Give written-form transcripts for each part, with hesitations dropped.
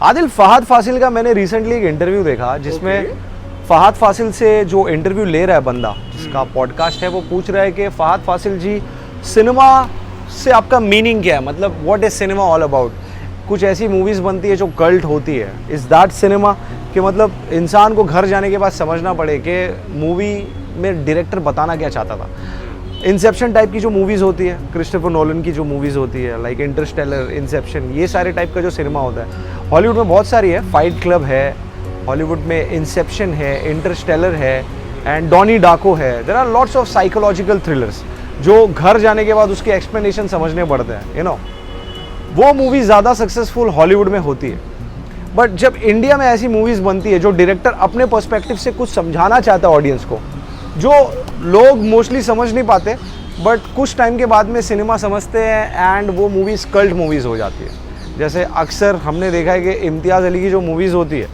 आदिल, फहद फासिल का मैंने रिसेंटली एक इंटरव्यू देखा जिसमें फहद फासिल से जो इंटरव्यू ले रहा है बंदा, जिसका पॉडकास्ट है, वो पूछ रहा है कि फहद फासिल जी, सिनेमा से आपका मीनिंग क्या है, मतलब what is cinema all about. कुछ ऐसी मूवीज़ बनती है जो कल्ट होती है, इज दैट सिनेमा, कि मतलब इंसान को घर जाने के बाद समझना पड़े कि मूवी में डायरेक्टर बताना क्या चाहता था। इंसेप्शन टाइप की जो मूवीज़ होती है, क्रिस्टोफर नोलन की जो मूवीज़ होती है, लाइक इंटरस्टेलर, इंसेप्शन, ये सारे टाइप का जो सिनेमा होता है हॉलीवुड में बहुत सारी है। फाइट क्लब है हॉलीवुड में, इंसेप्शन है, इंटरस्टेलर है, एंड डॉनी डाको है। There are lots of psychological thrillers जो घर जाने के बाद उसके एक्सप्लेनेशन समझने पड़ते हैं, यू नो। वो मूवी ज़्यादा सक्सेसफुल हॉलीवुड में होती है। बट जब इंडिया में ऐसी मूवीज़ बनती है जो डायरेक्टर अपने पर्सपेक्टिव से कुछ समझाना चाहता है ऑडियंस को, जो लोग मोस्टली समझ नहीं पाते, बट कुछ टाइम के बाद में सिनेमा समझते हैं एंड वो मूवीज़ कल्ट मूवीज़ हो जाती है। जैसे अक्सर हमने देखा है कि इम्तियाज़ अली की जो मूवीज़ होती है,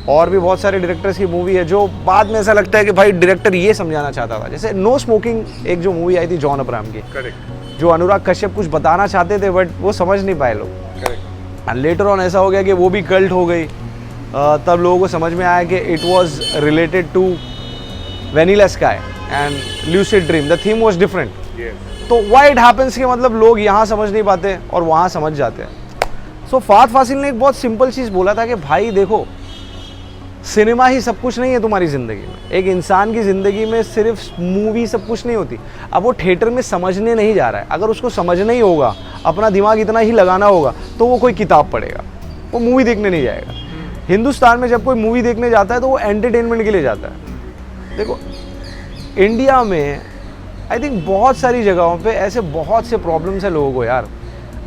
और भी बहुत सारे डायरेक्टर्स की मूवी है जो बाद में ऐसा लगता है कि भाई डायरेक्टर ये समझाना चाहता था। जैसे नो स्मोकिंग, एक जो मूवी आई थी जॉन अब्राहम की, जो अनुराग कश्यप कुछ बताना चाहते थे बट वो समझ नहीं पाए लोग। लेटर ऑन ऐसा हो गया कि वो भी कल्ट हो गई। तब लोगों को समझ में आया कि it was related to vanilla sky and lucid dream, the theme was different. तो व्हाई इट हैपेंस कि मतलब लोग यहाँ समझ नहीं पाते और वहाँ समझ जाते हैं। सो फहद फासिल ने एक बहुत सिंपल चीज़ बोला था कि भाई देखो, सिनेमा ही सब कुछ नहीं है तुम्हारी ज़िंदगी में। एक इंसान की ज़िंदगी में सिर्फ मूवी सब कुछ नहीं होती। अब वो थिएटर में समझने नहीं जा रहा है, अगर उसको समझना ही होगा, अपना दिमाग इतना ही लगाना होगा, तो वो कोई किताब पढ़ेगा, वो मूवी देखने नहीं जाएगा। हिंदुस्तान में जब कोई मूवी देखने जाता है तो वो एंटरटेनमेंट के लिए जाता है। देखो इंडिया में आई थिंक बहुत सारी जगहों पे ऐसे बहुत से प्रॉब्लम्स है लोगों को यार।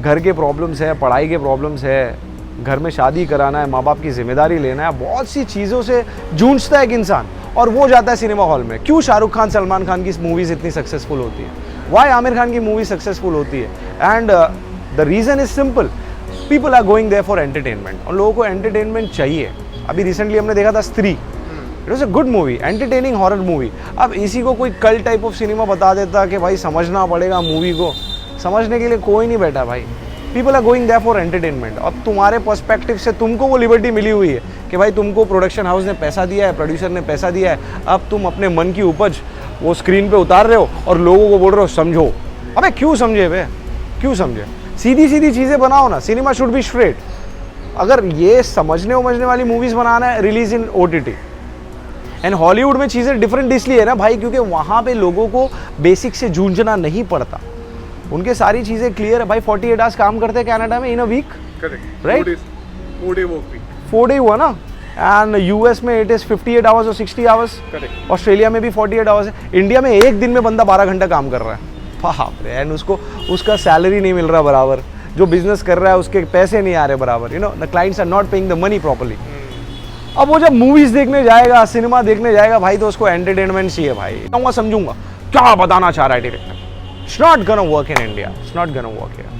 घर के प्रॉब्लम्स है, पढ़ाई के प्रॉब्लम्स है, घर में शादी कराना है, माँ बाप की जिम्मेदारी लेना है, बहुत सी चीज़ों से जूझता है एक इंसान, और वो जाता है सिनेमा हॉल में। क्यों शाहरुख खान, सलमान खान की मूवीज़ इतनी सक्सेसफुल होती है, वाई आमिर खान की मूवी सक्सेसफुल होती है, and the reason is simple, people are going there for entertainment, और लोगों को एंटरटेनमेंट चाहिए। अभी रिसेंटली हमने देखा था स्त्री, it was a good movie, entertaining horror movie. अब इसी को कोई कल टाइप ऑफ सिनेमा बता देता कि भाई समझना पड़ेगा मूवी को, समझने के लिए कोई नहीं बैठा भाई। People are going there for entertainment. अब तुम्हारे पर्सपेक्टिव से तुमको वो लिबर्टी मिली हुई है कि भाई तुमको प्रोडक्शन हाउस ने पैसा दिया है, प्रोड्यूसर ने पैसा दिया है, अब तुम अपने मन की उपज वो स्क्रीन पे उतार रहे हो और लोगों को बोल रहे हो समझो। अबे क्यों समझे बे, क्यों समझे? सीधी सीधी चीज़ें बनाओ ना। Cinema should be straight. अगर ये समझने उमझने वाली मूवीज़ बनाना है, release in OTT। And Hollywood में चीज़ें डिफरेंट इसलिए है ना भाई, क्योंकि वहाँ पे लोगों को बेसिक से जूझना नहीं पड़ता, उनके सारी चीज़ें क्लियर है भाई। 48 आवर्स काम करते हैं कनाडा में इन अ वीक, राइट? 4 डे हुआ ना। एंड यूएस में इट इज़ 58 आवर्स और 60 आवर्स। ऑस्ट्रेलिया में भी 48 आवर्स है। इंडिया में एक दिन में बंदा 12 घंटा काम कर रहा है, बाप रे। एंड उसको उसका सैलरी नहीं मिल रहा बराबर, जो बिजनेस कर रहा है उसके पैसे नहीं आ रहे बराबर, you know, the clients are not paying the money properly. अब वो जब मूवीज देखने जाएगा, सिनेमा देखने जाएगा भाई, तो उसको एंटरटेनमेंट चाहिए भाई। कहूँगा समझूंगा क्या बताना चाह रहा है director. It's not gonna work in India. It's not gonna work here.